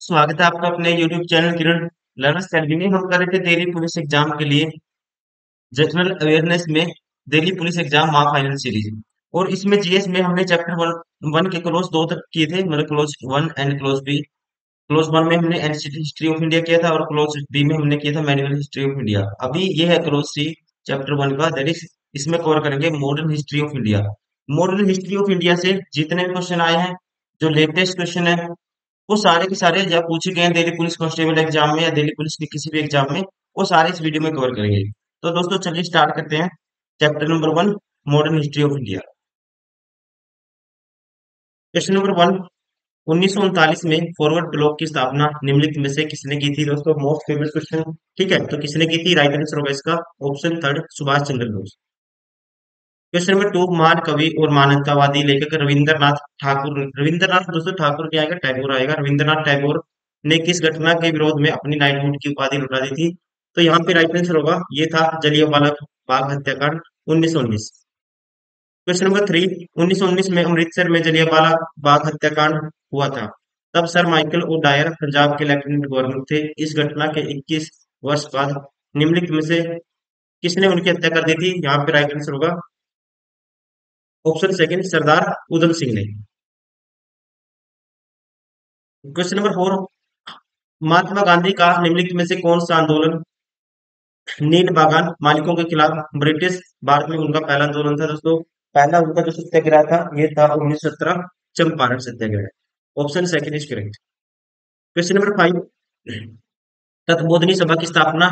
स्वागत है आपका अपने YouTube चैनल किरण लर्नर्स अकेडमी में। हम कर रहे थे दिल्ली पुलिस एग्जाम के लिए जनरल अवेयरनेस में दिल्ली पुलिस एग्जाम माह फाइनल सीरीज। और इसमें जीएस में हमने चैप्टर वन वन के क्लोज दो तक किए थे, मतलब close one and close B. Close one में हमने एंशिएंट हिस्ट्री ऑफ इंडिया किया था और क्लोज बी में हमने किया था मेडिवल हिस्ट्री ऑफ इंडिया। अभी ये है क्लोज सी चैप्टर वन का, दैट इज इसमें कवर करेंगे modern history of India. Modern history of India से जितने भी क्वेश्चन आए हैं, जो लेटेस्ट क्वेश्चन है, वो सारे के सारे या पूछे गए हैं दिल्ली पुलिस कांस्टेबल एग्जाम में या दिल्ली पुलिस के किसी भी एग्जाम में, वो सारे इस वीडियो में कवर करेंगे। तो दोस्तों चलिए स्टार्ट करते हैं। Chapter number one, modern history of India. Question number one, 1939 में फॉरवर्ड ब्लॉक की स्थापना निम्नलिखित में से किसने की थी? दोस्तों मोस्ट फेमस क्वेश्चन। ठीक है, तो किसने की थी? राइट आंसर होगा इसका option third, Subhash Chandra Bose. Question number two, महान कवि और मानवतावादी लेखक रविंद्रनाथ ठाकुर, रविंद्रनाथ दोस्तों ठाकुर नहीं आएगा, टैगोर आएगा। रविंद्रनाथ टैगोर ने किस घटना के विरोध में अपनी नाइटहुड की उपाधि लुटा दी थी? तो यहाँ पे राइट आंसर होगा, ये था जलियांवाला बाग हत्याकांड 1919। क्वेश्चन नंबर थ्री, 1919 में अमृतसर में जलियांवाला बाग हत्याकांड हुआ था। तब sir Michael O'Dwyer Punjab के लेफ्टिनेंट गवर्नर थे। इस घटना के 21 वर्ष बाद निम्नलिखित में से किसने उनकी हत्या कर दी थी? यहाँ पे राइट आंसर होगा ऑप्शन सेकंड, सरदार उधम सिंह ने। Question number four, Mahatma Gandhi का निम्नलिखित में से कौन सा आंदोलन नील बागान मालिकों के खिलाफ ब्रिटिश भारत में उनका पहला आंदोलन था? दोस्तों पहला उनका जो सत्याग्रह था ये था 1917 चंपारण सत्याग्रह। Option second is correct. Question number five, Tattvabodhini Sabha की स्थापना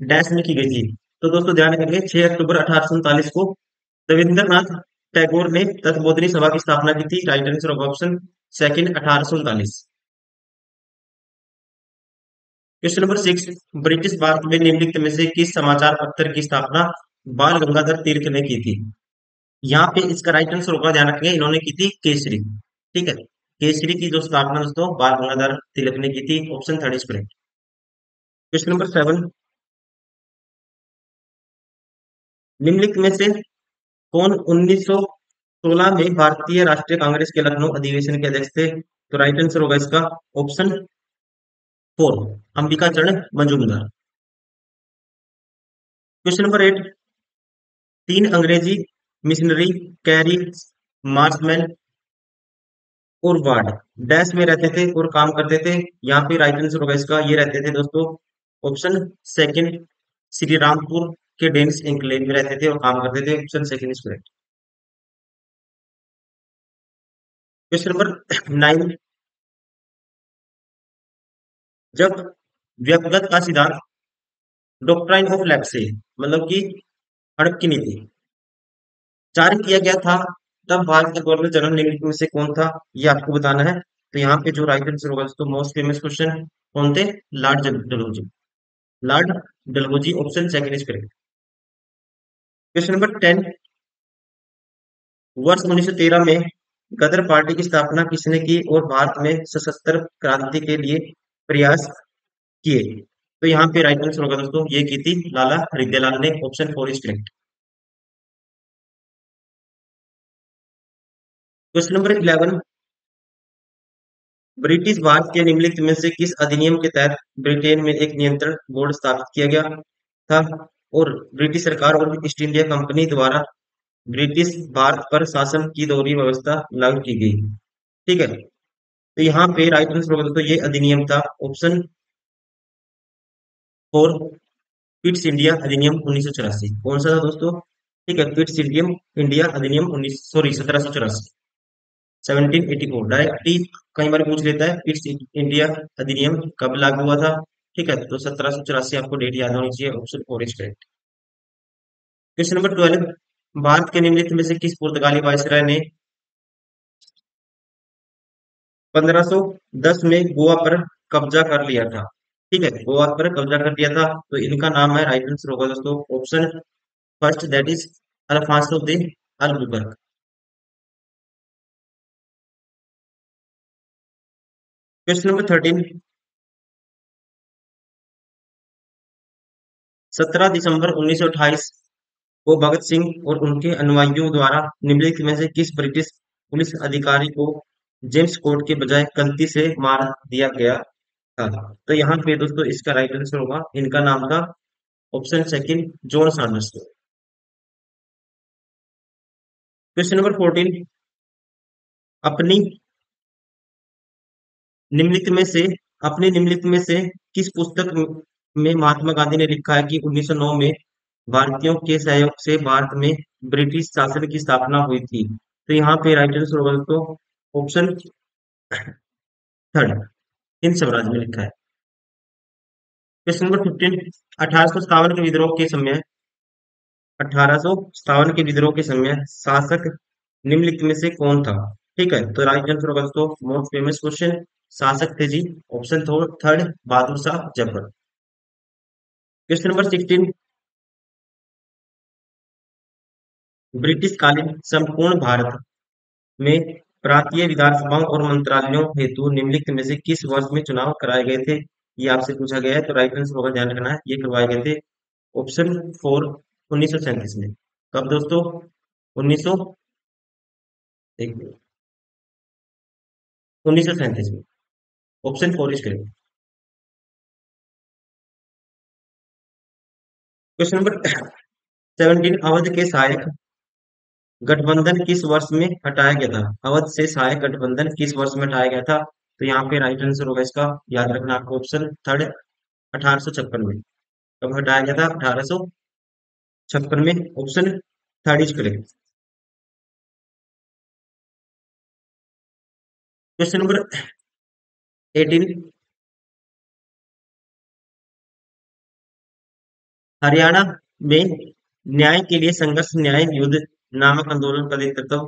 डैश में की गई थी? तो दोस्तों ध्यान रखेंगे 6 अक्टूबर 1839 को रविंद्रनाथ टैगोर ने तत्बोधिनी सभा की स्थापना की थी। Right answer of option second 1839। Question number six, British Bharat में निम्नलिखित में से किस समाचार पत्र की स्थापना बाल गंगाधर तिलक ने की थी? यहाँ पे इसका राइट आंसर होगा, ध्यान रखेंगे, इन्होंने की थी केसरी। ठीक है, केसरी की जो स्थापना दोस्तों बाल गंगाधर तिलक ने की थी। Option third is correct. Question number seven, निम्नलिखित में से कौन 1916 में भारतीय राष्ट्रीय कांग्रेस के लखनऊ अधिवेशन के अध्यक्ष थे? तो राइट आंसर होगा इसका ऑप्शन फोर, अंबिका चरण मजूमदार। क्वेश्चन नंबर एट, तीन अंग्रेजी मिशनरी कैरी मार्चमैन और वार्ड डैश में रहते थे और काम करते थे? यहाँ पे राइट आंसर होगा इसका, ये रहते थे दोस्तों ऑप्शन सेकंड, श्री रामपुर के डेनिस एन्क्लेव में रहते थे और काम करते थे। Option second is correct. Question number nine, जब व्यक्तिगत का सिद्धांत डॉक्ट्राइन ऑफ लैप्से मतलब कि हड़प की नीति जारी किया गया था, तब भारत का गवर्नर जनरल निम्नलिखित में से कौन था? ये आपको बताना है। तो यहाँ पे जो राइट आंसर होगा दोस्तों मोस्ट फेमस क्वेश्चन कौन थे? Lord Dalhousie. Lord Dalhousie, option second is correct. Question number ten, वर्ष 1913 में गदर पार्टी की स्थापना किसने की और भारत में सशस्त्र क्रांति के लिए प्रयास किए? तो यहाँ पे राइट आंसर होगा दोस्तों, ये की थी लाला हृदयलाल ने। Option four is correct. Question number 11, British Bharat के निम्नलिखित में से किस अधिनियम के तहत ब्रिटेन में एक नियंत्रण बोर्ड स्थापित किया गया था और ब्रिटिश सरकार और ईस्ट इंडिया कंपनी द्वारा ब्रिटिश भारत पर शासन की दोहरी व्यवस्था लागू की गई? ठीक है, तो यहाँ पे राइट आंसर होगा दोस्तों, ये अधिनियम था ऑप्शन फोर, पिट्स इंडिया अधिनियम 1984। कौन सा था दोस्तों? ठीक है, पिट्स इंडियम इंडिया अधिनियम 1784, 1784। डायरेक्टली कई बार पूछ लेता है पिट्स इंडिया अधिनियम कब लागू हुआ था। ठीक है, तो 1784 आपको डेट याद होनी चाहिए। Option four is correct. Question number 12, Bharat के निम्नलिखित में से किस पुर्तगाली वायसराय ने 1510 में गोवा पर कब्जा कर लिया था? ठीक है, गोवा पर कब्जा कर लिया था, तो इनका नाम है, राइट आंसर होगा दोस्तों option first, that is Alfonso de Albuquerque. Question number 13, 17 दिसंबर 1928 को भगत सिंह और उनके अनुयायियों द्वारा निम्नलिखित में से किस ब्रिटिश पुलिस अधिकारी को जेम्स कोर्ट के बजाय कल्ती से मार दिया गया था। तो यहाँ पे दोस्तों इसका राइट आंसर होगा, इनका नाम था option second John Sanders. Question number 14, अपनी निम्नलिखित में से अपनी निम्नलिखित में से किस पुस्तक में महात्मा गांधी ने लिखा है कि 1909 में भारतीयों के सहयोग से भारत में ब्रिटिश शासन की स्थापना हुई थी? तो यहाँ पे राइट आंसर होगा दोस्तों ऑप्शन थर्ड, हिंद स्वराज में लिखा है। क्वेश्चन नंबर 15, 1857 के विद्रोह के समय 1857 के विद्रोह के समय शासक निम्नलिखित में से कौन था? ठीक है, तो राइट आंसर होगा दोस्तों मोस्ट फेमस क्वेश्चन, शासक थे जी option third Bahadur Shah Zafar. Question number 16, British कालीन संपूर्ण भारत में प्रांतीय विधानसभाओं और मंत्रालयों हेतु निम्नलिखित में से किस वर्ष में चुनाव कराए गए थे? ये आपसे पूछा गया है, तो राइट आंसर होगा, ध्यान रखना है, ये करवाए गए थे ऑप्शन फोर 1937 में। कब दोस्तों? 1900 1937 में। Option four is correct. Question number 17, Awadh के सहायक गठबंधन किस वर्ष में हटाया गया था? अवध से सहायक गठबंधन किस वर्ष में हटाया गया था? तो यहाँ पे राइट आंसर होगा इसका, याद रखना आपको, ऑप्शन थर्ड 1856 में। कब हटाया गया था? 1856 में। Option third is correct. Question number 18, Haryana में न्याय के लिए संघर्ष न्याय युद्ध नामक आंदोलन का नेतृत्व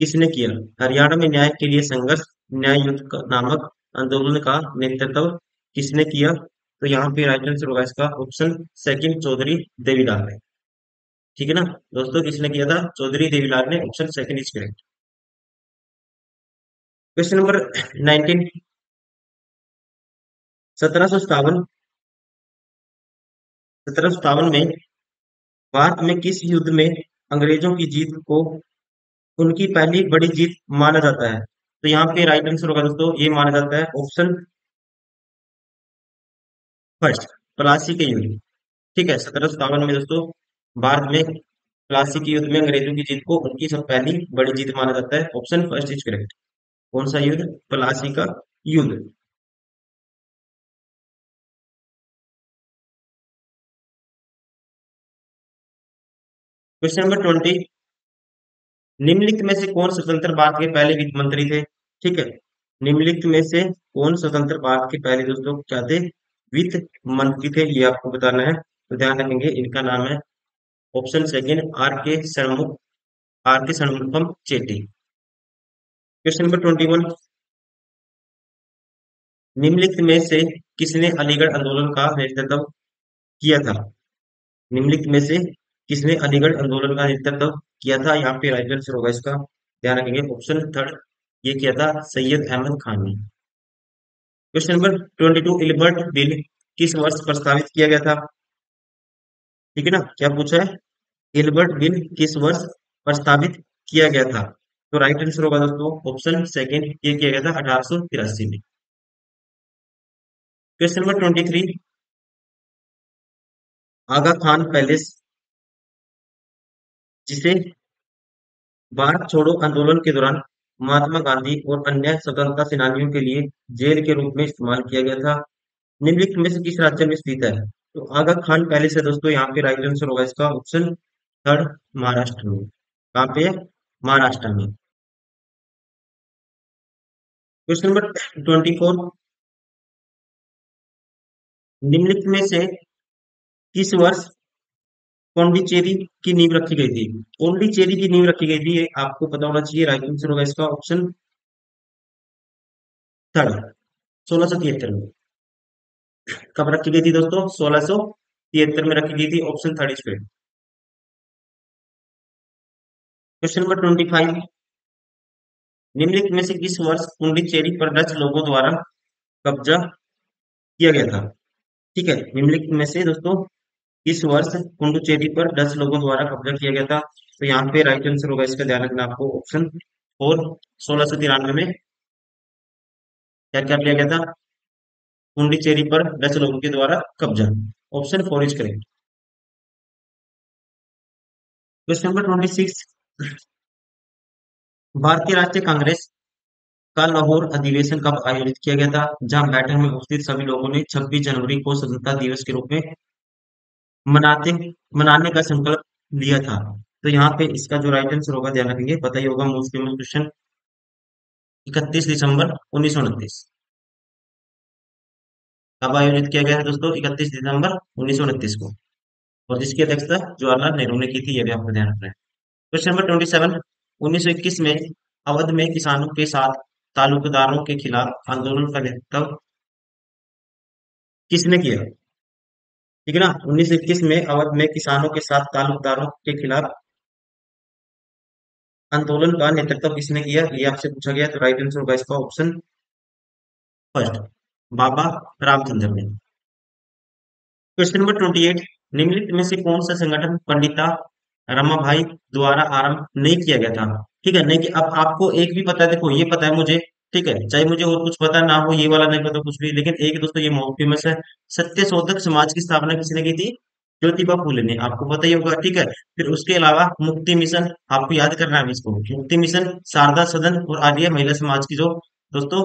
किसने किया? हरियाणा में न्याय के लिए संघर्ष न्याय युद्ध नामक आंदोलन का नेतृत्व किसने किया? तो यहाँ पे राइट आंसर होगा इसका ऑप्शन सेकंड चौधरी देवीलाल ने। ठीक है ना दोस्तों, किसने किया था? चौधरी देवीलाल ने। Option second is correct. Question number 19, 1757 1757 में भारत में किस युद्ध में अंग्रेजों की जीत को उनकी पहली बड़ी जीत माना जाता है? तो यहाँ पे राइट आंसर होगा दोस्तों, ये माना जाता है ऑप्शन फर्स्ट, प्लासी के युद्ध। ठीक है, 1757 में दोस्तों भारत में प्लासी के युद्ध में अंग्रेजों की जीत को उनकी सब पहली बड़ी जीत माना जाता है। Option first is correct. कौन सा युद्ध? प्लासी का युद्ध। क्वेश्चन नंबर 20, निम्नलिखित में से कौन स्वतंत्र भारत के पहले वित्त मंत्री थे? ठीक है, निम्नलिखित में से कौन स्वतंत्र भारत के पहले दोस्तों क्या थे? वित्त मंत्री थे, ये आपको बताना है, तो ध्यान रखेंगे। इनका नाम है ऑप्शन सेकंड आर के षणमुखम चेट्टी। क्वेश्चन नंबर 21, निम्नलिखित में से किसने अलीगढ़ आंदोलन का नेतृत्व किया था? निम्नलिखित में से किसने अलीगढ़ आंदोलन का नेतृत्व किया था? यहाँ पे राइट आंसर होगा इसका, ध्यान रखेंगे, ऑप्शन थर्ड, ये किया था सैयद अहमद खान ने। क्वेश्चन नंबर 22, इल्बर्ट बिल किस वर्ष प्रस्तावित किया गया था? ठीक है ना, क्या पूछा है? इल्बर्ट बिल किस वर्ष प्रस्तावित किया गया था? तो राइट आंसर होगा दोस्तों ऑप्शन सेकंड, ये किया गया था 1883 में। क्वेश्चन नंबर 23, आगा खान पैलेस जिसे भारत छोड़ो आंदोलन के दौरान महात्मा गांधी और अन्य स्वतंत्रता सेनानियों के लिए जेल के रूप में इस्तेमाल किया गया था, निम्नलिखित में से किस राज्य में स्थित है? तो आगा खान पैलेस है दोस्तों, यहाँ पे राइट आंसर होगा इसका ऑप्शन थर्ड, महाराष्ट्र में। कहाँ पे है? महाराष्ट्र में। क्वेश्चन नंबर 24, निम्नलिखित में से किस वर्ष पौंडीचेरी की नींव रखी गई थी? पौंडीचेरी की नींव रखी गई थी, ये आपको पता होना चाहिए, राइट आंसर होगा इसका ऑप्शन थर्ड 1673 में। कब रखी गई थी दोस्तों? 1673 में रखी गई थी। Option third is correct. Question number 25, निम्नलिखित में से किस वर्ष पुडुचेरी पर डच लोगों द्वारा कब्जा किया गया था? ठीक है, निम्नलिखित में से दोस्तों किस वर्ष पुडुचेरी पर डच लोगों द्वारा कब्जा किया गया था? तो यहाँ पे राइट आंसर होगा इसका, ध्यान रखना आपको, ऑप्शन फोर 1693 में क्या क्या किया गया था? पुंडीचेरी पर डच लोगों के द्वारा कब्जा। Option four is correct. Question number 26। भारतीय राष्ट्रीय कांग्रेस का लाहौर अधिवेशन कब आयोजित किया गया था, जहां बैठक में उपस्थित सभी लोगों ने 26 जनवरी को स्वतंत्रता दिवस के रूप में मनाते मनाने का संकल्प लिया था। तो यहाँ पे इसका जो राइट आंसर होगा ध्यान रखेंगे, पता ही होगा, मोस्ट फेमस क्वेश्चन, 31 दिसंबर 1929। कब आयोजित किया गया है दोस्तों? 31 दिसंबर 1929 को। और जिसकी अध्यक्षता जवाहरलाल नेहरू ने की थी, यह भी आपको ध्यान रखना है। Question number 27। 1921 में अवध में किसानों के साथ तालुकदारों के खिलाफ आंदोलन का नेतृत्व किसने किया? ठीक है ना, 1921 में अवध में किसानों के साथ तालुकदारों के खिलाफ आंदोलन का नेतृत्व किसने किया, ये आपसे पूछा गया। तो राइट आंसर होगा इसका ऑप्शन फर्स्ट, बाबा रामचंद्र ने। Question number 28। निम्नलिखित में से कौन सा संगठन पंडिता रमाबाई द्वारा आरंभ नहीं किया गया था? ठीक है, नहीं कि अब आपको एक भी पता है, देखो ये पता है मुझे, ठीक है, चाहे मुझे और कुछ पता ना हो, ये वाला नहीं पता कुछ भी, लेकिन एक दोस्तों ये बहुत फेमस है। सत्य शोधक समाज की स्थापना किसने की थी? ज्योतिबा फूले ने, आपको पता ही होगा, ठीक है। फिर उसके अलावा मुक्ति मिशन, आपको याद करना है इसको, मुक्ति मिशन, शारदा सदन और आर्य महिला समाज की जो दोस्तों,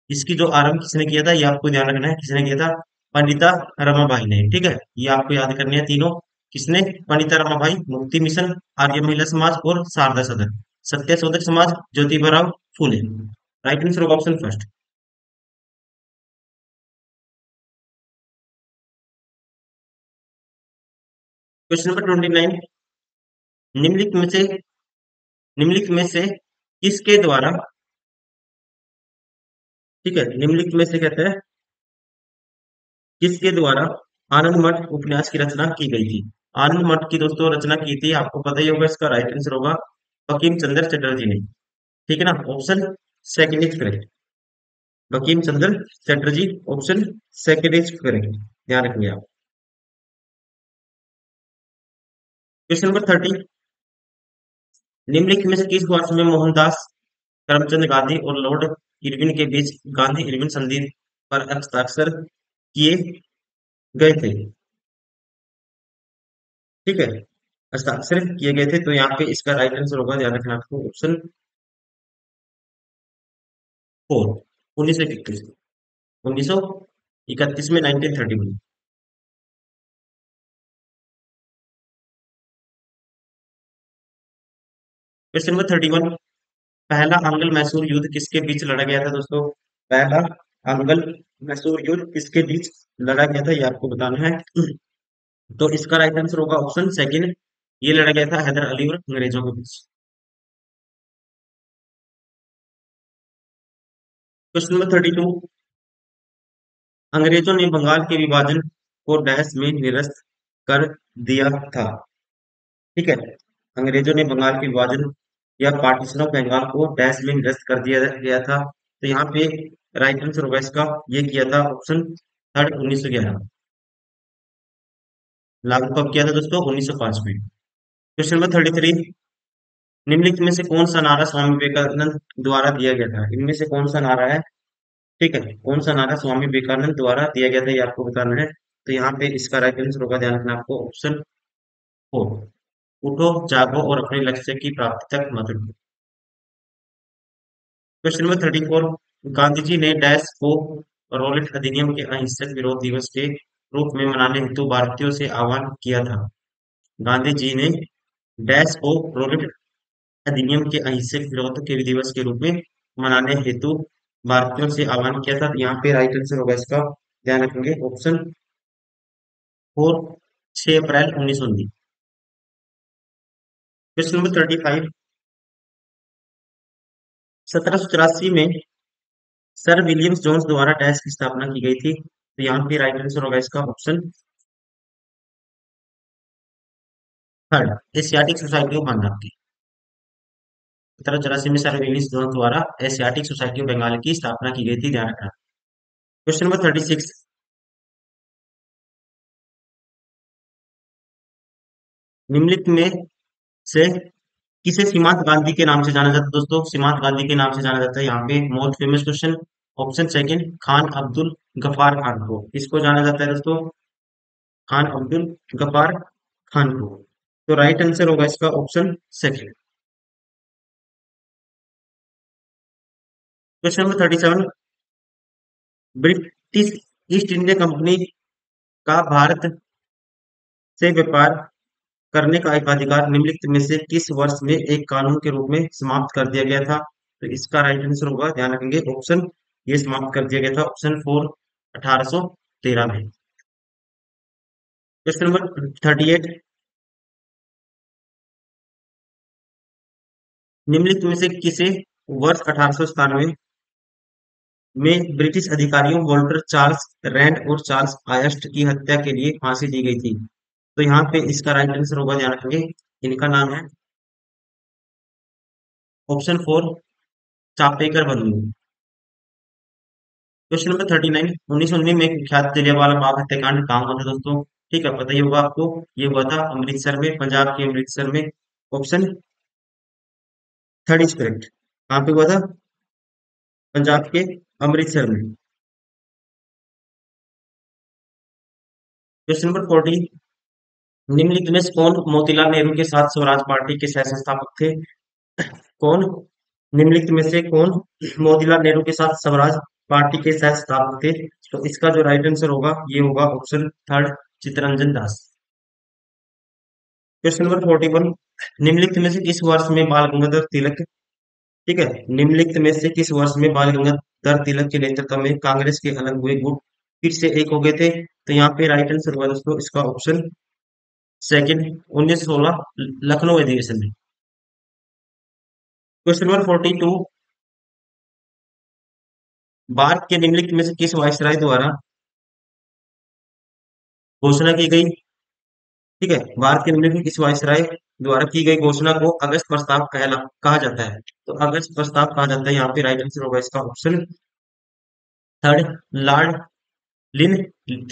इसकी जो आरंभ किसने किया था, ये आपको ध्यान रखना है, किसने किया था? पंडिता रमाबाई ने, ठीक है। ये आपको याद करने हैं तीनों, किसने? पंडिता रमाबाई, मुक्ति मिशन, आर्य महिला समाज और शारदा सदन। सत्य शोधक समाज ज्योतिबा फूले। राइट आंसर होगा ऑप्शन फर्स्ट। Question number 29। निम्नलिखित में से निम्नलिखित में से किसके द्वारा, ठीक है, निम्नलिखित में से कहते हैं किसके द्वारा आनंद मठ उपन्यास की रचना की गई थी? आनंद मठ की दोस्तों रचना की थी, आपको पता ही होगा, इसका राइट आंसर होगा बंकिम चंद्र चटर्जी ने, ठीक है ना। Option second is correct, Bankim Chandra Chatterjee, option second is correct, ध्यान रखिए आप। Question number 30। निम्नलिखित में से किस वर्ष में मोहनदास करमचंद गांधी और लॉर्ड इरविन के बीच गांधी इरविन संधि पर हस्ताक्षर किए गए थे? ठीक है, हस्ताक्षर किए गए थे, तो यहाँ पे इसका राइट आंसर होगा, ध्यान रखना आपको, ऑप्शन फोर, 1931। 1931 में, 1931। Question number 31। पहला आंग्ल मैसूर युद्ध किसके बीच लड़ा गया था दोस्तों? पहला आंग्ल मैसूर युद्ध किसके बीच लड़ा गया था, ये आपको बताना है। तो इसका राइट आंसर होगा ऑप्शन सेकंड, ये लड़ा गया था हैदर अली और अंग्रेजों के बीच। Question number 32। अंग्रेजों ने बंगाल के विभाजन को डैश में निरस्त कर दिया था? ठीक है, अंग्रेजों ने बंगाल के विभाजन या पार्टीशन ऑफ बंगाल को डैश में निरस्त कर दिया गया था। तो यहाँ पे राइट आंसर होगा इसका, ये किया था ऑप्शन थर्ड, 1911। लागू कब किया था दोस्तों? 1905 में। Question number 33। निम्नलिखित में से कौन सा नारा स्वामी विवेकानंद द्वारा दिया गया था? इनमें से कौन सा नारा है, ठीक है, कौन सा नारा स्वामी विवेकानंद द्वारा दिया गया था, ये आपको बताना है। तो यहाँ पे इसका राइट आंसर होगा, ध्यान रखना आपको, ऑप्शन फोर, उठो जागो और अपने लक्ष्य की प्राप्ति तक मत रुको। Question number 34। गांधी जी ने डैश को रॉलेट अधिनियम के अहिंसक विरोध दिवस के रूप में मनाने हेतु भारतीयों से आह्वान किया था? गांधी जी ने डैश को रॉलेट अधिनियम के अहिंसक विरोध के दिवस के रूप में मनाने हेतु भारतीयों से आह्वान किया था। तो यहाँ पे राइट आंसर होगा इसका, ध्यान रखेंगे, ऑप्शन फोर, 6 अप्रैल 1919। Question number 35। 1784 में सर विलियम्स जोन्स द्वारा डैश की स्थापना की गई थी? तो यहाँ पे राइट आंसर होगा इसका, option third, Asiatic society of Bengal की। 1784 में सर विलियम्स जोन्स द्वारा एशियाटिक सोसाइटी ऑफ बंगाल की स्थापना की गई थी, ध्यान रखना। Question number 36। निम्नलिखित में से किसे सीमांत गांधी के नाम से जाना जाता है दोस्तों? सीमांत गांधी के नाम से जाना जाता है, यहाँ पे most famous question, option second, Khan Abdul Ghaffar Khan को, इसको जाना जाता है दोस्तों खान अब्दुल गफ्फार खान को। तो राइट आंसर होगा इसका option second. Question number 37, British east India company का भारत से व्यापार करने का एकाधिकार निम्नलिखित में से किस वर्ष में एक कानून के रूप में समाप्त कर दिया गया था? तो इसका राइट आंसर होगा, ध्यान रखेंगे, ऑप्शन ये समाप्त कर दिया गया था, ऑप्शन फोर 1813 में। क्वेश्चन नंबर 38, निम्नलिखित में से किसे वर्ष 1897 में ब्रिटिश अधिकारियों वॉल्टर चार्ल्स रैंड और चार्ल्स आयस्ट की हत्या के लिए फांसी दी गई थी? तो यहाँ पे इसका राइट आंसर होगा, ध्यान रखेंगे, इनका नाम है ऑप्शन फोर चापेकर बंधु। क्वेश्चन नंबर 39, 1919 में कुख्यात जलियांवाला बाग हत्याकांड कहाँ हुआ था दोस्तों? ठीक है, पता ही होगा आपको, ये हुआ था अमृतसर में, पंजाब के अमृतसर में। Option third is correct. कहाँ पे हुआ था? पंजाब के अमृतसर में। क्वेश्चन नंबर 40, निम्नलिखित में से कौन मोतीलाल नेहरू के साथ स्वराज पार्टी के सह संस्थापक थे? कौन निम्नलिखित में से कौन मोतीलाल नेहरू के साथ स्वराज पार्टी के सह संस्थापक थे? तो इसका जो राइट आंसर होगा ये होगा option third Chittaranjan Das. Question number 41, निम्नलिखित में से किस वर्ष में बाल गंगाधर तिलक, ठीक है, निम्नलिखित में से किस वर्ष में बाल गंगाधर तिलक के नेतृत्व में कांग्रेस के अलग हुए गुट फिर से एक हो गए थे? तो यहाँ पे राइट आंसर होगा दोस्तों इसका ऑप्शन सेकंड 1916 लखनऊ अधिवेशन में। क्वेश्चन नंबर 42, भारत के निम्नलिखित में से किस वायसराय द्वारा घोषणा की गई, ठीक है, भारत के निम्नलिखित में किस वायसराय द्वारा की गई घोषणा को अगस्त प्रस्ताव कहा जाता है? तो अगस्त प्रस्ताव कहा जाता है, यहाँ पे राइट आंसर होगा इसका ऑप्शन थर्ड लॉर्ड लिन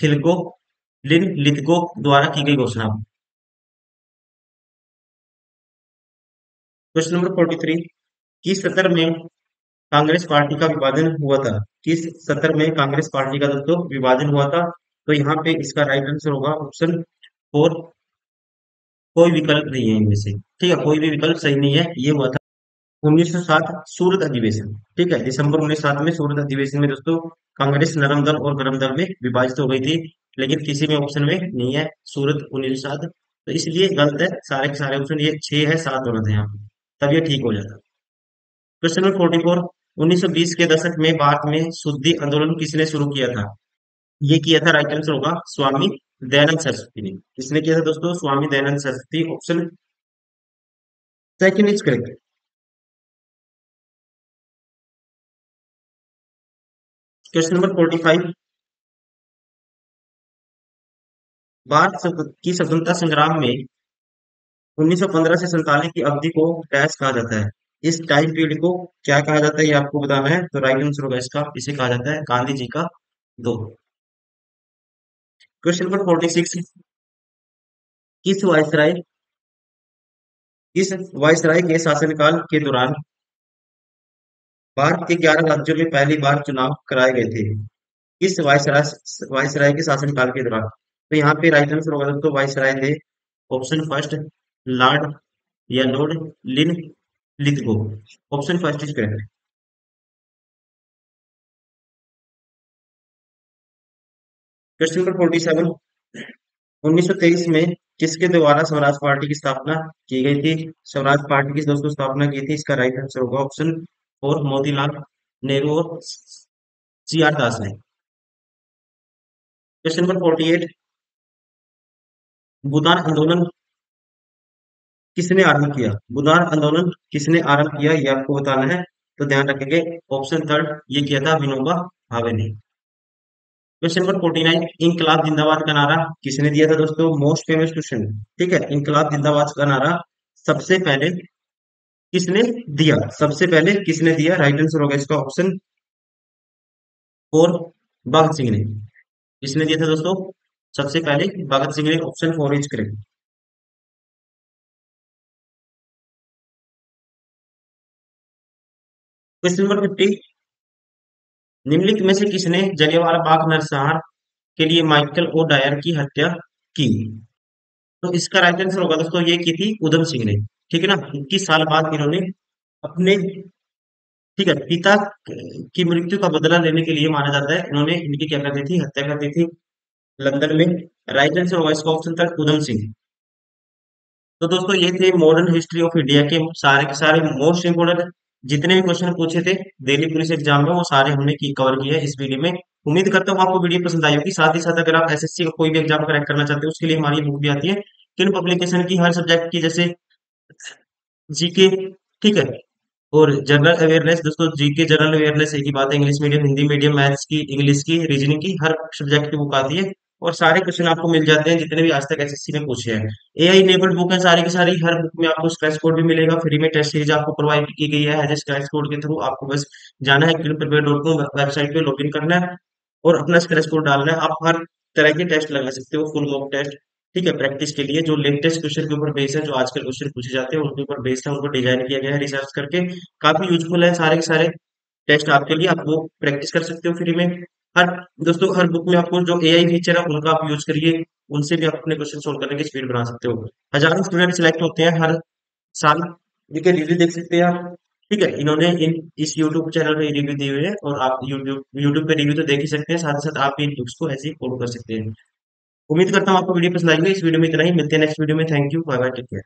थिलगो लिन लिथगो द्वारा की गई घोषणा। क्वेश्चन नंबर 43, किस सत्र में कांग्रेस पार्टी का विभाजन हुआ था? किस सत्र में कांग्रेस पार्टी का दोस्तों विभाजन हुआ था? तो यहाँ पे इसका राइट आंसर होगा ऑप्शन फोर, कोई विकल्प नहीं है इनमें से, ठीक है, कोई भी विकल्प सही नहीं है, ये हुआ था 1907 सूरत अधिवेशन। ठीक है, दिसंबर 1907 में सूरत अधिवेशन में दोस्तों कांग्रेस नरम दल और गरम दल में विभाजित हो गई थी, लेकिन किसी में ऑप्शन में नहीं है सूरत 1907, तो इसलिए गलत है सारे के सारे ऑप्शन, ये 6 है 7 गलत है यहाँ पे, तब ये ठीक हो जाता। क्वेश्चन नंबर 44, 1920 के दशक में भारत में शुद्धि आंदोलन किसने शुरू किया था? ये किया था, राइट आंसर होगा स्वामी दयानंद सरस्वती ने। किसने किया था दोस्तों? Swami Dayanand Saraswati, option second is correct. Question number 45, की स्वतंत्रता संग्राम में 1915 से 47 की अवधि को डैश कहा जाता है? इस टाइम पीरियड को क्या कहा जाता है, ये आपको बताना है, तो राइट आंसर होगा इसका, इसे कहा जाता है गांधी जी का दौर। क्वेश्चन नंबर 46, किस वायसराय किस वायसराय के शासनकाल के दौरान भारत के 11 राज्यों में पहली बार चुनाव कराए गए थे? किस वायसराय के शासनकाल के दौरान? तो यहाँ पे राइट आंसर होगा दोस्तों वायसराय थे, ऑप्शन फर्स्ट लॉर्ड या lord Linlithgow, option first is correct. Question number 47, 1923 में किसके द्वारा स्वराज पार्टी की स्थापना की गई थी? स्वराज पार्टी की दोस्तों स्थापना की थी, इसका राइट आंसर होगा ऑप्शन फोर मोतीलाल नेहरू और सी आर दास ने। क्वेश्चन नंबर 48, भूदान आंदोलन किसने आरंभ किया? भूदान आंदोलन किसने आरंभ किया, ये आपको बताना है, तो ध्यान रखेंगे, ऑप्शन थर्ड ये किया था विनोबा भावे ने। क्वेश्चन नंबर 49, इनकलाब जिंदाबाद का नारा किसने दिया था दोस्तों? मोस्ट फेमस क्वेश्चन, ठीक है, इनकलाब जिंदाबाद का नारा सबसे पहले किसने दिया? सबसे पहले किसने दिया? राइट आंसर होगा इसका ऑप्शन फोर भगत सिंह ने। किसने दिया था दोस्तों सबसे पहले? भगत सिंह ने, option four is correct. Question number 50, निम्नलिखित में से किसने जलियांवाला बाग नरसंहार के लिए माइकल ओ डायर की हत्या की? तो इसका राइट आंसर होगा दोस्तों, ये की थी उधम सिंह ने। ठीक है ना, 21 साल बाद इन्होंने अपने, ठीक है, पिता की मृत्यु का बदला लेने के लिए माना जाता है, इन्होंने इनकी क्या कर दी थी, हत्या कर दी थी लंदन में। राइट आंसर होगा इसका ऑप्शन था उधम सिंह। तो दोस्तों ये थे मॉडर्न हिस्ट्री ऑफ इंडिया के सारे मोस्ट इंपोर्टेंट जितने भी क्वेश्चन पूछे थे दिल्ली पुलिस एग्जाम में, वो सारे हमने की कवर किए हैं इस वीडियो में। उम्मीद करता हूँ आपको वीडियो पसंद आई होगी। साथ ही साथ अगर आप एसएससी का कोई भी एग्जाम क्रैक करना चाहते हो, उसके लिए हमारी बुक भी आती है किन पब्लिकेशन की, हर सब्जेक्ट की, जैसे जीके, ठीक है, और जनरल अवेयरनेस। दोस्तों जीके जनरल अवेयरनेस एक ही बात है, English medium, Hindi medium, maths की, इंग्लिश की, रीजनिंग की, हर सब्जेक्ट की बुक आती है। और सारे क्वेश्चन आपको मिल जाते हैं जितने भी आज तक एसएससी ने पूछे हैं। एआई इनेबल्ड बुक है सारी की सारी। हर बुक में आपको स्क्रैच कोड भी मिलेगा, फ्री में टेस्ट सीरीज आपको प्रोवाइड की गई है एज ए स्क्रैच कोड के थ्रू। आपको बस जाना है cleanprepare.com वेबसाइट पे, लॉगिन करना है और अपना स्क्रैच कोड डालना है। आप हर तरह के टेस्ट लगा सकते हो, फुल मॉक टेस्ट, ठीक है, प्रैक्टिस के लिए जो लेटेस्ट क्वेश्चन के ऊपर बेस है, जो आजकल क्वेश्चन पूछे जाते हैं उनके ऊपर बेस है, उनको डिजाइन किया गया है रिसर्च करके। काफी यूजफुल है सारे के सारे टेस्ट आपके लिए, आप वो प्रैक्टिस कर सकते हो फ्री में। हर दोस्तों हर बुक में आपको जो एआई फीचर है उनका आप यूज करिए, उनसे भी आप अपने क्वेश्चन सोल्व करने की स्पीड बना सकते हो। हजारों स्टूडेंट सिलेक्ट होते हैं हर साल, इनके रिव्यू देख सकते हैं आप। ठीक है, इन्होंने इन इस यूट्यूब चैनल पे रिव्यू दिए हुए हैं और आप यूट्यूब यूट्यूब पे रिव्यू तो देख ही सकते हैं, साथ ही साथ आप भी इन बुक्स को ऐसे ही फॉलो कर सकते हैं। उम्मीद करता हूँ आपको वीडियो पसंद आई होगी। इस वीडियो में इतना ही, मिलते हैं नेक्स्ट वीडियो में। Thank you, bye bye, take care.